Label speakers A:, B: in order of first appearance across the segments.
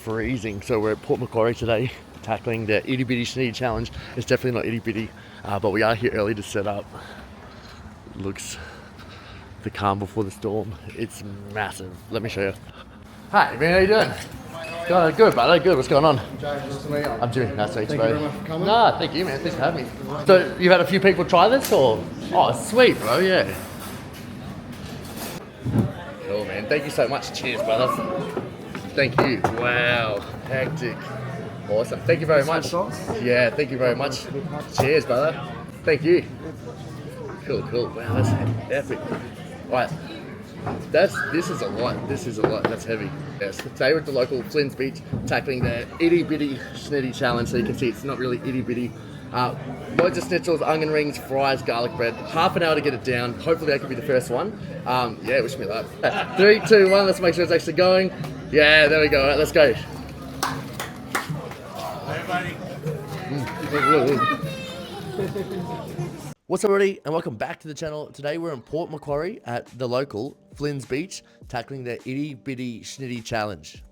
A: Freezing, so we're at Port Macquarie today tackling the Itty Bitty Scnitty challenge. It's definitely not itty bitty, but we are here early to set up. Looks the calm before the storm. It's massive. Let me show you. Hi man, how you doing? Going good, brother. Good. What's going on? I'm Jimmy. Nice to meet you, bro. Thank you very much for coming. Nah, thank you, man. Thanks for having me. So you've had a few people try this, or? Oh, sweet, bro. Yeah. Cool, man. Thank you so much. Cheers, brother. Thank you. Wow. Hectic. Awesome. Thank you very much. Yeah, thank you very much. Cheers, brother. Thank you. Cool, cool. Wow, that's epic. Right. This is a lot. This is a lot. That's heavy. Yes. Today we're at the local Flins Beach tackling the Itty Bitty Scnitty challenge. So you can see it's not really itty bitty. Loads of schnitzels, onion rings, fries, garlic bread. Half an hour to get it down. Hopefully I can be the first one. Yeah, wish me luck. 3, 2, 1. Let's make sure it's actually going. Yeah, there we go. All right, let's go. Hey, buddy. What's up, everybody, and welcome back to the channel. Today we're in Port Macquarie at the local Flins Beach tackling the Itty Bitty Scnitty challenge.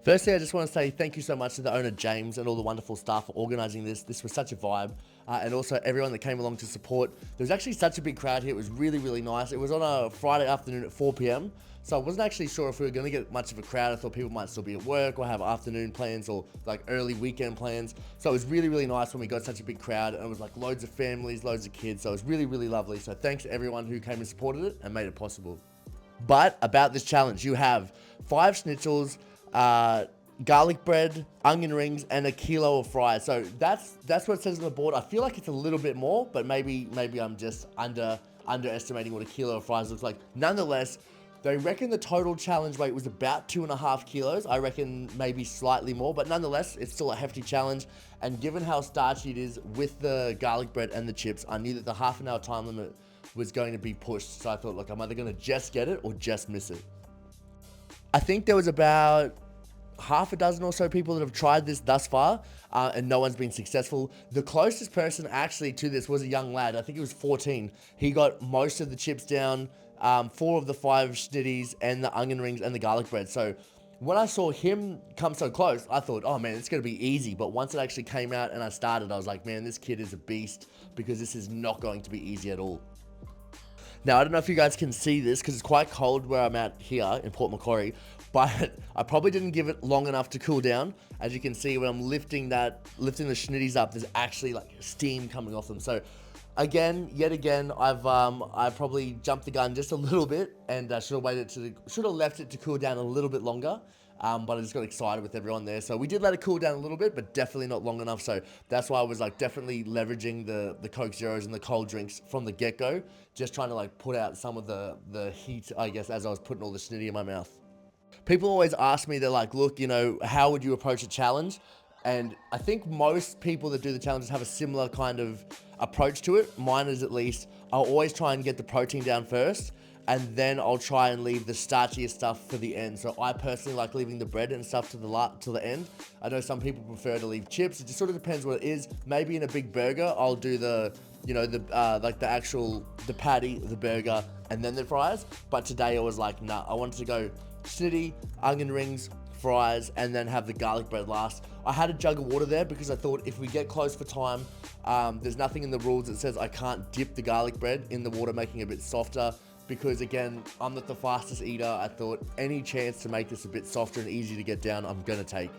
A: Firstly, I just want to say thank you so much to the owner, James, and all the wonderful staff for organising this. This was such a vibe. And also everyone that came along to support. There was actually such a big crowd here. It was really, really nice. It was on a Friday afternoon at 4 p.m. So I wasn't actually sure if we were going to get much of a crowd. I thought people might still be at work or have afternoon plans or like early weekend plans. So it was really, really nice when we got such a big crowd. And it was like loads of families, loads of kids. So it was really, really lovely. So thanks to everyone who came and supported it and made it possible. But about this challenge, you have 5 schnitzels, garlic bread, onion rings, and a kilo of fries. So that's what it says on the board. I feel like it's a little bit more, but maybe I'm just underestimating what a kilo of fries looks like. Nonetheless, they reckon the total challenge weight was about 2.5 kilos. I reckon maybe slightly more, but nonetheless, it's still a hefty challenge. And given how starchy it is with the garlic bread and the chips, I knew that the half an hour time limit was going to be pushed. So I thought, look, I'm either going to just get it or just miss it. I think there was about half a dozen or so people that have tried this thus far, and no one's been successful. The closest person actually to this was a young lad. I think he was 14. He got most of the chips down, 4 of the 5 schnitties, and the onion rings and the garlic bread. So when I saw him come so close, I thought, oh man, it's going to be easy. But once it actually came out and I started, I was like, man, this kid is a beast, because this is not going to be easy at all. Now, I don't know if you guys can see this because it's quite cold where I'm at here in Port Macquarie, but I probably didn't give it long enough to cool down. As you can see, when I'm lifting the schnitties up, there's actually like steam coming off them. So yet again, I've probably jumped the gun just a little bit and should have left it to cool down a little bit longer. But I just got excited with everyone there. So we did let it cool down a little bit, but definitely not long enough. So that's why I was like definitely leveraging the Coke Zeros and the cold drinks from the get-go, just trying to like put out some of the heat, I guess, as I was putting all the schnitty in my mouth. People always ask me, they're like, look, you know, how would you approach a challenge? And I think most people that do the challenges have a similar kind of approach to it. Mine is, at least, I'll always try and get the protein down first, and then I'll try and leave the starchiest stuff for the end. So I personally like leaving the bread and stuff to the end. I know some people prefer to leave chips. It just sort of depends what it is. Maybe in a big burger, I'll do the patty, the burger, and then the fries. But today I was like, nah, I wanted to go schnitty, onion rings, fries, and then have the garlic bread last. I had a jug of water there because I thought if we get close for time, there's nothing in the rules that says I can't dip the garlic bread in the water, making it a bit softer. Because again, I'm not the fastest eater. I thought any chance to make this a bit softer and easy to get down, I'm gonna take.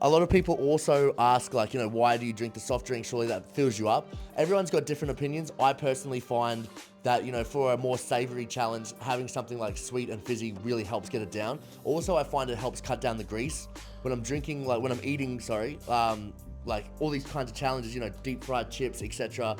A: A lot of people also ask, like, you know, why do you drink the soft drink? Surely that fills you up. Everyone's got different opinions. I personally find that, you know, for a more savory challenge, having something like sweet and fizzy really helps get it down. Also, I find it helps cut down the grease. When I'm eating, like all these kinds of challenges, you know, deep fried chips, etc.,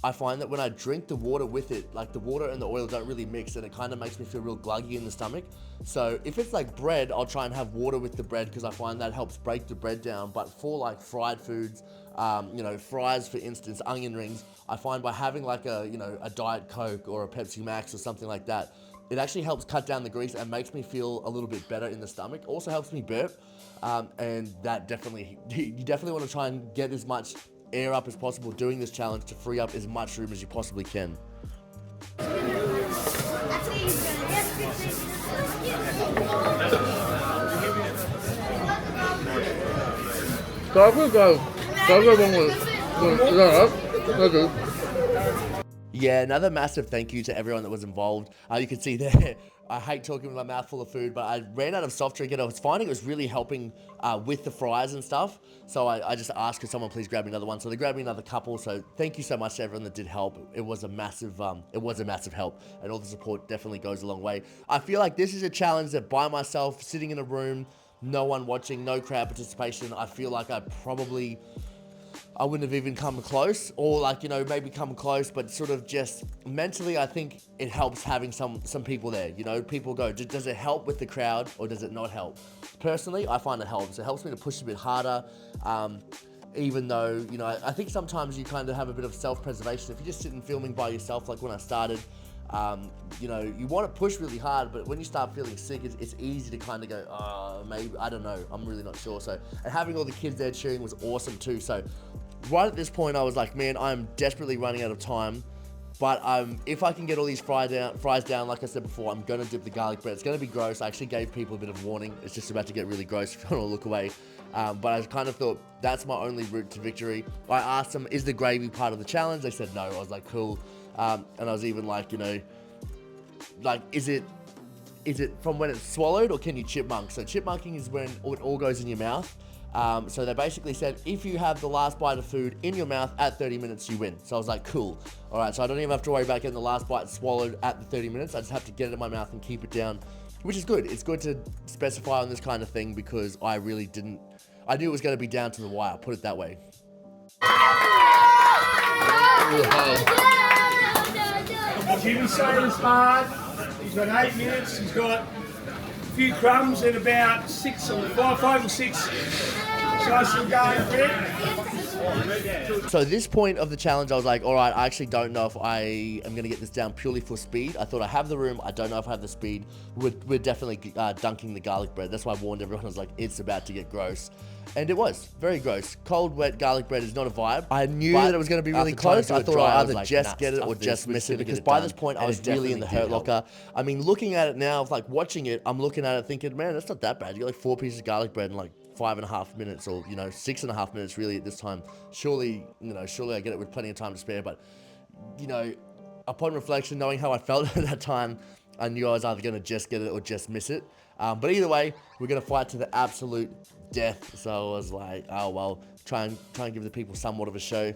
A: I find that when I drink the water with it, like the water and the oil don't really mix, and it kind of makes me feel real gluggy in the stomach. So if it's like bread, I'll try and have water with the bread because I find that helps break the bread down. But for like fried foods, you know, fries, for instance, onion rings, I find by having like a Diet Coke or a Pepsi Max or something like that, it actually helps cut down the grease and makes me feel a little bit better in the stomach. Also helps me burp, and that you definitely want to try and get as much air up as possible doing this challenge to free up as much room as you possibly can. So I'm gonna go one with Yeah, another massive thank you to everyone that was involved. You can see there, I hate talking with my mouth full of food, but I ran out of soft drink and I was finding it was really helping with the fries and stuff. So I just asked, could someone please grab me another one? So they grabbed me another couple. So thank you so much to everyone that did help. It was a massive help, and all the support definitely goes a long way. I feel like this is a challenge that by myself, sitting in a room, no one watching, no crowd participation, I feel like I wouldn't have even come close, or like, you know, maybe come close, but sort of just mentally, I think it helps having some people there. You know, people go, does it help with the crowd or does it not help? Personally, I find it helps. It helps me to push a bit harder, even though, you know, I think sometimes you kind of have a bit of self-preservation. If you're just sitting filming by yourself, like when I started, you know, you want to push really hard, but when you start feeling sick, it's easy to kind of go, maybe, I don't know, I'm really not sure. So, and having all the kids there cheering was awesome too. So right at this point, I was like, man, I'm desperately running out of time. But if I can get all these fries down, like I said before, I'm going to dip the garlic bread. It's going to be gross. I actually gave people a bit of warning. It's just about to get really gross if you want to look away. But I kind of thought that's my only route to victory. I asked them, is the gravy part of the challenge? They said no. I was like, cool. And I was even like, you know, like, is it from when it's swallowed or can you chipmunk? So chipmunking is when it all goes in your mouth. So they basically said, if you have the last bite of food in your mouth at 30 minutes, you win. So I was like, cool. All right, so I don't even have to worry about getting the last bite swallowed at the 30 minutes. I just have to get it in my mouth and keep it down, which is good. It's good to specify on this kind of thing because I knew it was going to be down to the wire, put it that way.
B: Jimmy's saying hard. He's got 8 minutes. He's got a few crumbs and about 5 or 6 slices of garlic bread.
A: So at this point of the challenge, I was like, all right, I actually don't know if I am going to get this down purely for speed. I thought I have the room. I don't know if I have the speed. We're definitely dunking the garlic bread. That's why I warned everyone. I was like, it's about to get gross. And it was very gross. Cold, wet garlic bread is not a vibe. I knew that it was going to be really close. I thought I'd either just get it or just miss it, because by this point I was really in the hurt locker. I mean, looking at it now, like watching it, I'm looking at it thinking, man, that's not that bad. You got like 4 pieces of garlic bread in like 5.5 minutes, or, you know, 6.5 minutes really at this time. Surely I get it with plenty of time to spare. But, you know, upon reflection, knowing how I felt at that time, I knew I was either going to just get it or just miss it. But either way, we're going to fight to the absolute death. So I was like, oh, well, try and give the people somewhat of a show.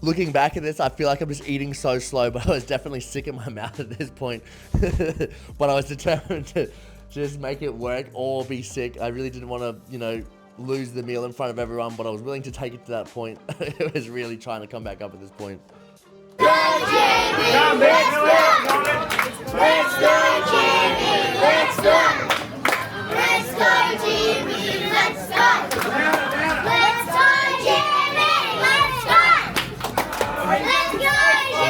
A: Looking back at this, I feel like I'm just eating so slow, but I was definitely sick in my mouth at this point. But I was determined to just make it work or be sick. I really didn't want to, you know, lose the meal in front of everyone, but I was willing to take it to that point. It was really trying to come back up at this point.
C: Let's go, Jimmy! Let's go, Jimmy! Let's go! Let's go, Jimmy! Let's go! Let's go, Jimmy! Let's go! Let's go, Jimmy!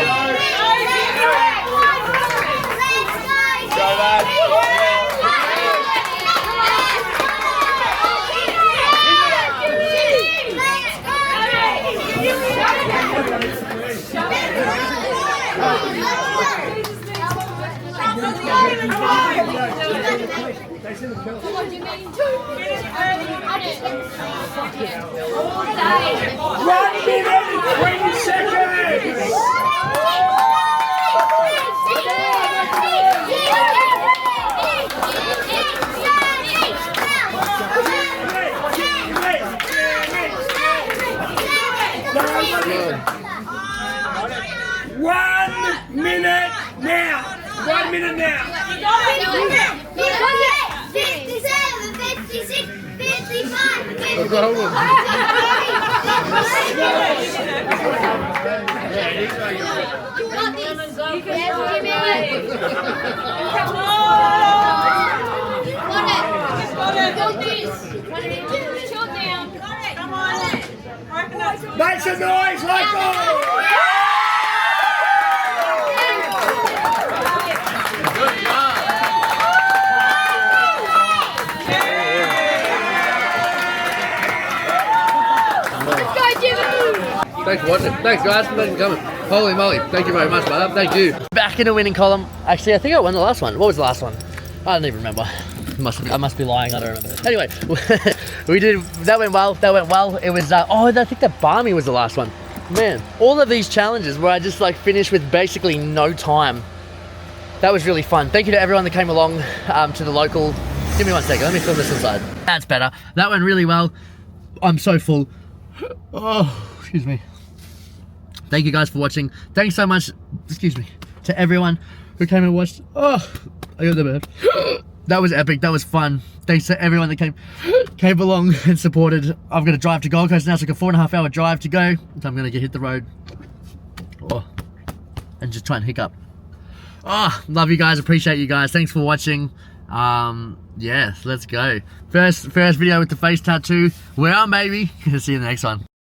C: Let's go,
B: One minute and 20 seconds! One minute now! 1 minute now!
C: 57, 56, 55, 56.
B: Make some noise, Michael!
A: Good job. Thanks for watching. Thanks, guys. Thanks for coming. Holy moly. Thank you very much, brother. Thank you. Back in the winning column. Actually, I think I won the last one. What was the last one? I don't even remember. I must be lying. I don't remember. Anyway, we did. That went well. That went well. It was. Oh, I think that Barmy was the last one. Man, all of these challenges where I just like finished with basically no time. That was really fun. Thank you to everyone that came along to the local. Give me 1 second. Let me film this inside. That's better. That went really well. I'm so full. Oh, excuse me. Thank you guys for watching. Thanks so much, excuse me, to everyone who came and watched. Oh, I got the bird. That was epic. That was fun. Thanks to everyone that came along and supported. I've got to drive to Gold Coast now. It's like a 4.5 hour drive to go. So I'm going to hit the road. Oh, and just try and hiccup. Oh, love you guys. Appreciate you guys. Thanks for watching. Yeah, let's go. First video with the face tattoo. We're on, baby. See you in the next one.